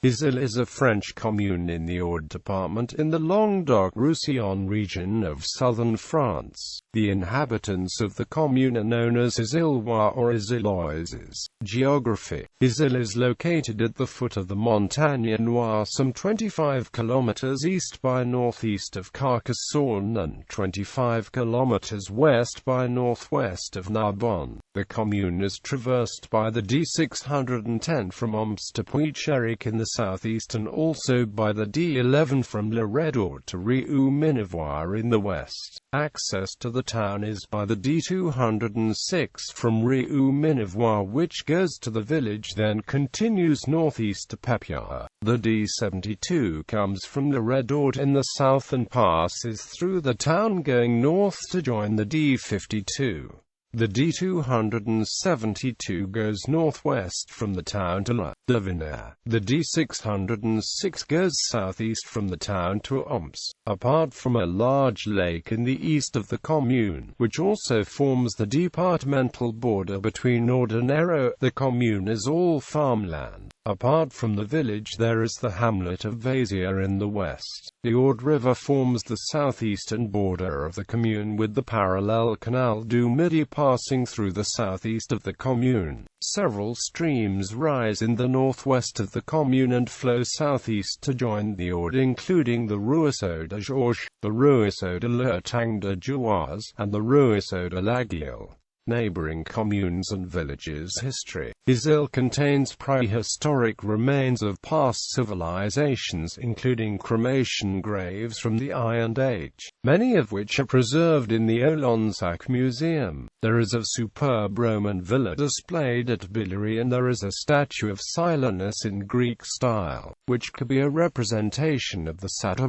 Azille is a French commune in the Aude department in the Languedoc-Roussillon region of southern France. The inhabitants of the commune are known as Azillois or Azilloises. Geography. Azille is located at the foot of the Montagne Noire, some 25 kilometers east by northeast of Carcassonne and 25 kilometers west by northwest of Narbonne. The commune is traversed by the D610 from Oms to Puy-Chéric in the southeast, and also by the D11 from Languedoc to Roussillon in the west. Access to the town is by the D206 from Roussillon, which goes to the village, then continues northeast to Pépiard. The D72 comes from Languedoc in the south and passes through the town going north to join the D52. The D272 goes northwest from the town to La Deviner. The D606 goes southeast from the town to Oms. Apart from a large lake in the east of the commune, which also forms the departmental border between Aude and Hérault, the commune is all farmland. Apart from the village, there is the hamlet of Azille in the west. The Aude River forms the southeastern border of the commune, with the parallel Canal du Midi passing through the southeast of the commune. Several streams rise in the northwest of the commune and flow southeast to join the Aude, including the Ruisseau de Georges, the Ruisseau de l'Etang de Jouaz, and the Ruisseau de l'Aguille. Neighboring communes and villages. History. Azille contains prehistoric remains of past civilizations, including cremation graves from the Iron Age, many of which are preserved in the Olonsac Museum. There is a superb Roman villa displayed at Billeri, and there is a statue of Silenus in Greek style, which could be a representation of the Satyr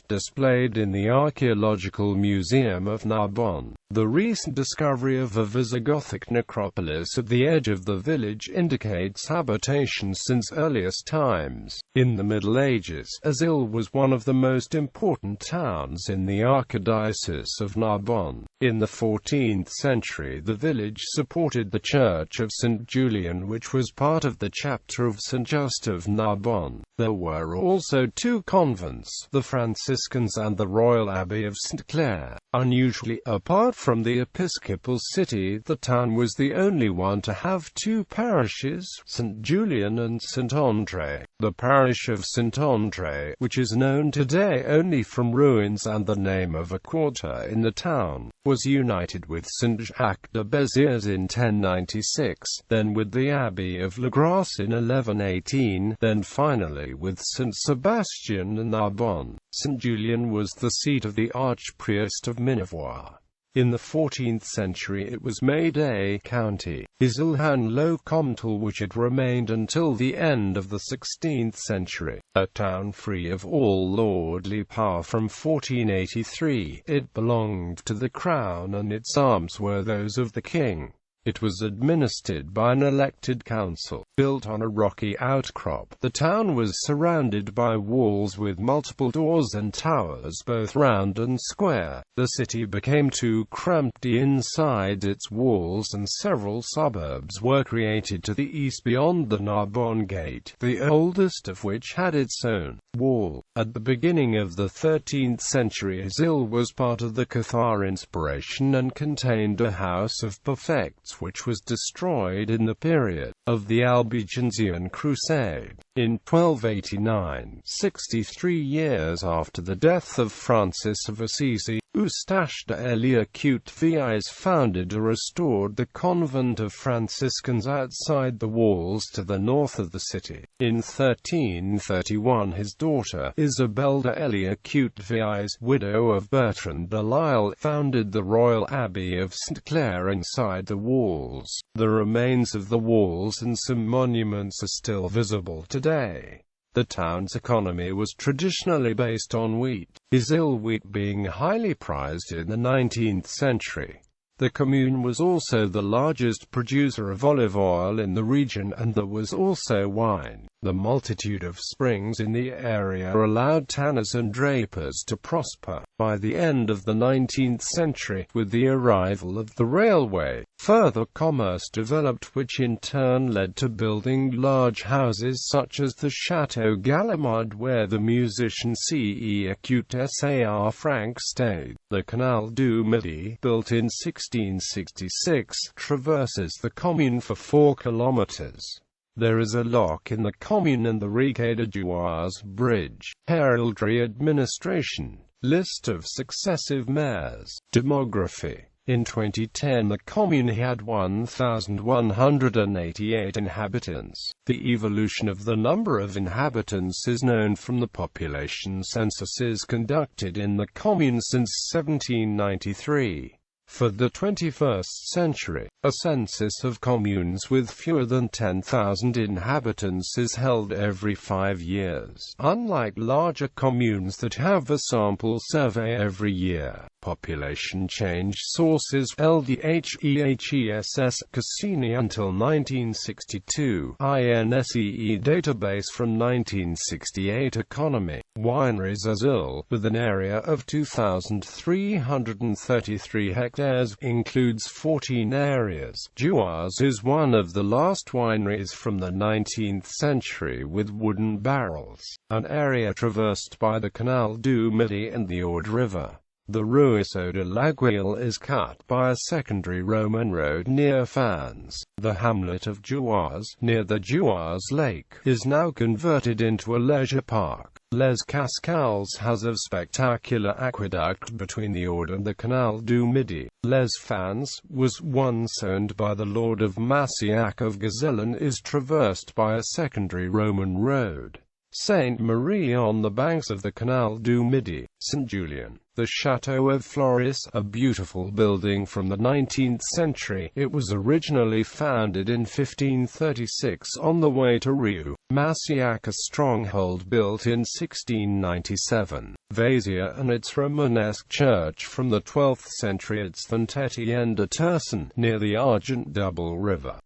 displayed in the Archaeological Museum of Narbonne. The recent discovery of a Visigothic necropolis at the edge of the village indicates habitation since earliest times. In the Middle Ages, Azille was one of the most important towns in the Archdiocese of Narbonne. In the 14th century, the village supported the Church of St. Julian, which was part of the chapter of St. Just of Narbonne. There were also two convents, the Franciscans and the Royal Abbey of St. Clares. Unusually, apart from the episcopal city, the town was the only one to have two parishes, St. Julian and St. André. The parish of St. André, which is known today only from ruins and the name of a quarter in the town, was united with St. Jacques de Béziers in 1096, then with the Abbey of La Grasse in 1118, then finally with St. Sebastian in Narbonne. St. Julian was the seat of the archpriest of Minervois. In the 14th century it was made a county. Azille had low comtal, which it remained until the end of the 16th century. A town free of all lordly power from 1483, it belonged to the crown and its arms were those of the king. It was administered by an elected council. Built on a rocky outcrop, the town was surrounded by walls with multiple doors and towers, both round and square. The city became too cramped inside its walls, and several suburbs were created to the east beyond the Narbonne Gate, the oldest of which had its own wall. At the beginning of the 13th century, Azille was part of the Cathar inspiration and contained a house of prefects, which was destroyed in the period of the Albigensian Crusade. In 1289, 63 years after the death of Francis of Assisi, Eustache de Hélier-Cutevilliers founded or restored the convent of Franciscans outside the walls to the north of the city. In 1331, his daughter, Isabelle de Hélier-Cutevilliers, widow of Bertrand de Lisle, founded the Royal Abbey of St. Clare inside the walls. The remains of the walls and some monuments are still visible today. The town's economy was traditionally based on wheat, Azille wheat being highly prized in the 19th century. The commune was also the largest producer of olive oil in the region, and there was also wine. The multitude of springs in the area allowed tanners and drapers to prosper. By the end of the 19th century, with the arrival of the railway, further commerce developed, which in turn led to building large houses such as the Chateau Gallimard, where the musician Cécute Franck stayed. The Canal du Midi, built in 1666, traverses the commune for 4 kilometers. There is a lock in the commune and the Riquet de Jouars Bridge. Heraldry administration. List of successive mayors. Demography. In 2010 the commune had 1,188 inhabitants. The evolution of the number of inhabitants is known from the population censuses conducted in the commune since 1793. For the 21st century, a census of communes with fewer than 10,000 inhabitants is held every 5 years. Unlike larger communes that have a sample survey every year, population change sources LDHEHESS Cassini until 1962, INSEE database from 1968 economy. Wineries Azille, with an area of 2,333 hectares, includes 14 areas. Jouars is one of the last wineries from the 19th century with wooden barrels, an area traversed by the Canal du Midi and the Aude River. The Ruisseau de l'Aiguille is cut by a secondary Roman road near Fans. The hamlet of Jouars, near the Jouars Lake, is now converted into a leisure park. Les Cascals has a spectacular aqueduct between the Aude and the Canal du Midi. Les Fans was once owned by the Lord of Massiac of Gazelle and is traversed by a secondary Roman road. Sainte-Marie on the banks of the Canal du Midi. St. Julien. The Chateau of Flores, a beautiful building from the 19th century. It was originally founded in 1536 on the way to Rieux. Massiac, a stronghold built in 1697. Vézières and its Romanesque church from the 12th century at Saint-Étienne-de-Tursan, near the Argent Double River.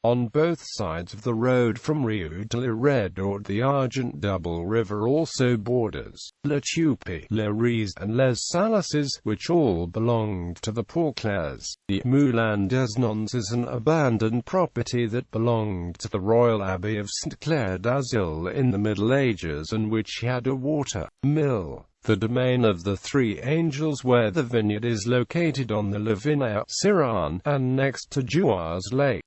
On both sides of the road from Rieux to Le Redoubt, the Argent Double River also borders Le Tupi, Le Ries, and Les Salices, which all belonged to the poor Clares. The Moulin des Nuns is an abandoned property that belonged to the Royal Abbey of St. Clare d'Azille in the Middle Ages and which had a water mill. The domain of the Three Angels, where the vineyard is located on the Lavinaire-Siran, and next to Jouars Lake.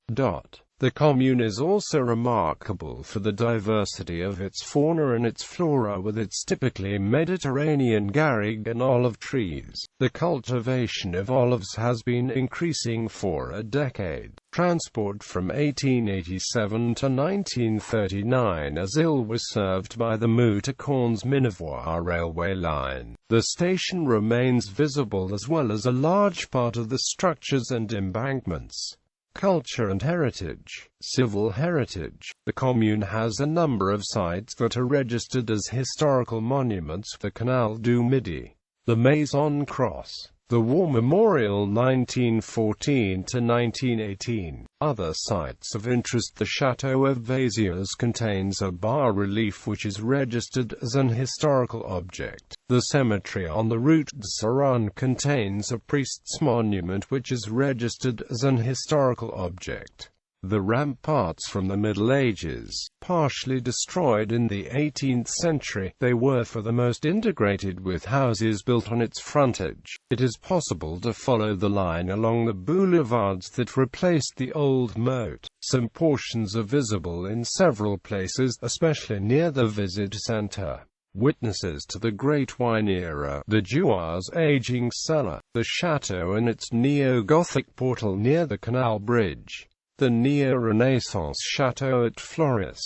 The commune is also remarkable for the diversity of its fauna and its flora, with its typically Mediterranean garrigue and olive trees. The cultivation of olives has been increasing for a decade. Transport from 1887 to 1939. Azille was served by the Mouts-to-Cornes-Minervois railway line. The station remains visible as well as a large part of the structures and embankments. Culture and heritage. Civil heritage. The commune has a number of sites that are registered as historical monuments. The Canal du Midi, the Maison Cross, the War Memorial 1914 to 1918. Other sites of interest. The Chateau of Vézières contains a bas-relief which is registered as an historical object. The cemetery on the Route de Saran contains a priest's monument which is registered as an historical object. The ramparts from the Middle Ages, partially destroyed in the 18th century, they were for the most integrated with houses built on its frontage. It is possible to follow the line along the boulevards that replaced the old moat. Some portions are visible in several places, especially near the Visit Centre. Witnesses to the Great Wine Era, the Jouars aging cellar, the chateau and its neo-Gothic portal near the canal bridge. The neo-Renaissance Chateau at Flores.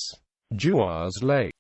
Jouars Lake.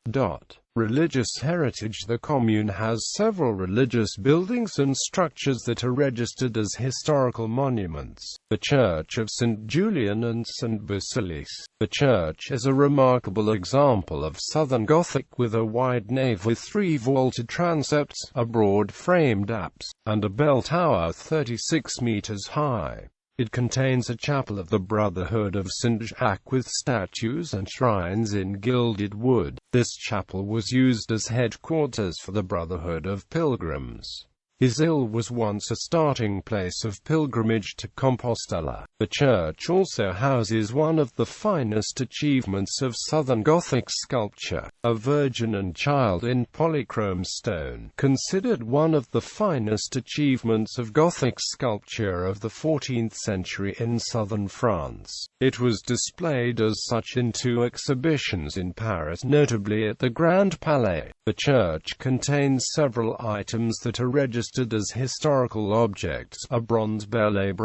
Religious heritage. The commune has several religious buildings and structures that are registered as historical monuments. The Church of St. Julian and St. Basilice. The church is a remarkable example of Southern Gothic with a wide nave with 3 vaulted transepts, a broad-framed apse, and a bell tower 36 meters high. It contains a chapel of the Brotherhood of St. Jacques with statues and shrines in gilded wood. This chapel was used as headquarters for the Brotherhood of Pilgrims. Azille was once a starting place of pilgrimage to Compostela. The church also houses one of the finest achievements of Southern Gothic sculpture, a Virgin and Child in polychrome stone, considered one of the finest achievements of Gothic sculpture of the 14th century in southern France. It was displayed as such in 2 exhibitions in Paris, notably at the Grand Palais. The church contains several items that are registered as historical objects: a bronze bellet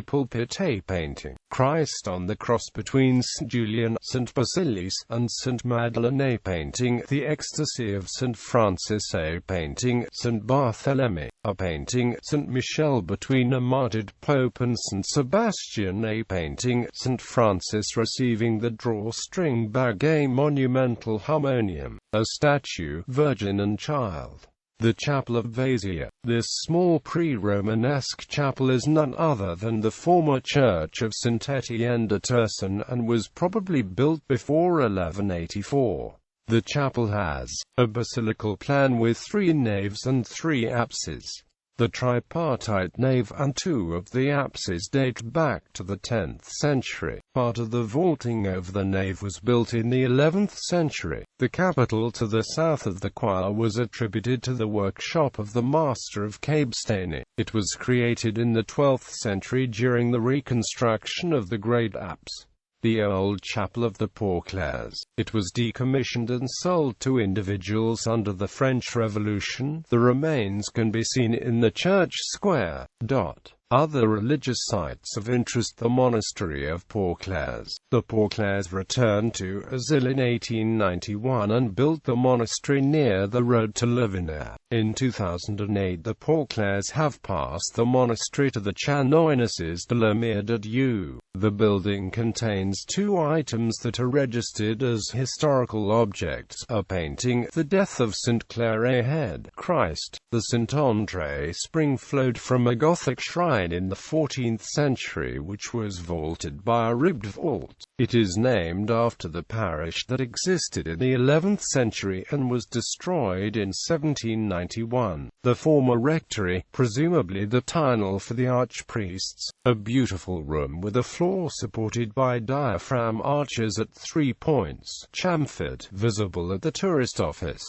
pulpit, a painting, Christ on the cross between St. Julian, St. Basilius, and St. Madeleine, a painting, the ecstasy of St. Francis, a painting, St. Barthélemy, a painting, St. Michel between a martyred pope and St. Sebastian, a painting, St. Francis receiving the drawstring bag, a monumental harmonium, a statue, Virgin and Child. The Chapel of Azille. This small pre-Romanesque chapel is none other than the former church of St. Etienne de Tursan and was probably built before 1184. The chapel has a basilical plan with 3 naves and 3 apses. The tripartite nave and 2 of the apses date back to the 10th century. Part of the vaulting over the nave was built in the 11th century. The capital to the south of the choir was attributed to the workshop of the master of Cabestany. It was created in the 12th century during the reconstruction of the great apse, the old chapel of the poor Clares. It was decommissioned and sold to individuals under the French Revolution. The remains can be seen in the church square. Other religious sites of interest: the Monastery of Poor Clares. The Poor Clares returned to Azille in 1891 and built the monastery near the road to Lavinaire. In 2008 the Poor Clares have passed the monastery to the Chanoinesses de la Mire de Dieu. The building contains 2 items that are registered as historical objects: a painting, the Death of St. Clare, a head, Christ. The St. André spring flowed from a Gothic shrine in the 14th century which was vaulted by a ribbed vault. It is named after the parish that existed in the 11th century and was destroyed in 1791. The former rectory, presumably the tynel for the archpriests, a beautiful room with a floor supported by diaphragm arches at 3 points, chamfered, visible at the tourist office.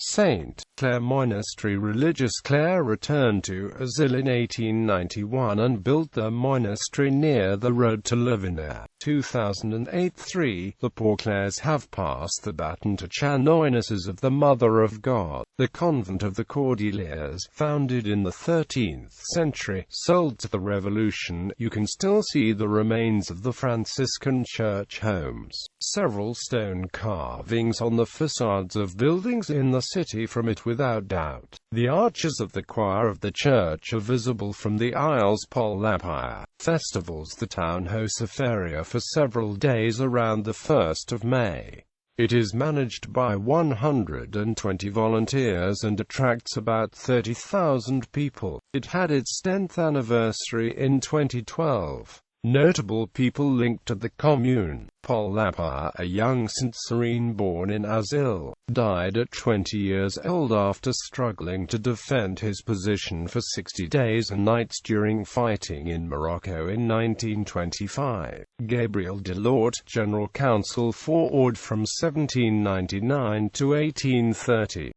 St. Clare Monastery. Religious Clare returned to Azille in 1891 and built their monastery near the road to Lavinaire. 2008-3. The Poor Clares have passed the baton to Chanoinesses of the Mother of God. The convent of the Cordeliers, founded in the 13th century, sold to the Revolution. You can still see the remains of the Franciscan church homes. Several stone carvings on the facades of buildings in the city from it without doubt. The arches of the choir of the church are visible from the aisles. Paul Lapire. Festivals. The town hosts a feria for several days around the 1st of May. It is managed by 120 volunteers and attracts about 30,000 people. It had its 10th anniversary in 2012. Notable people linked to the Commune. Paul Lapire, a young Saint Serene born in Azille, died at 20 years old after struggling to defend his position for 60 days and nights during fighting in Morocco in 1925. Gabriel Delort, General Counsel for Aude from 1799 to 1830.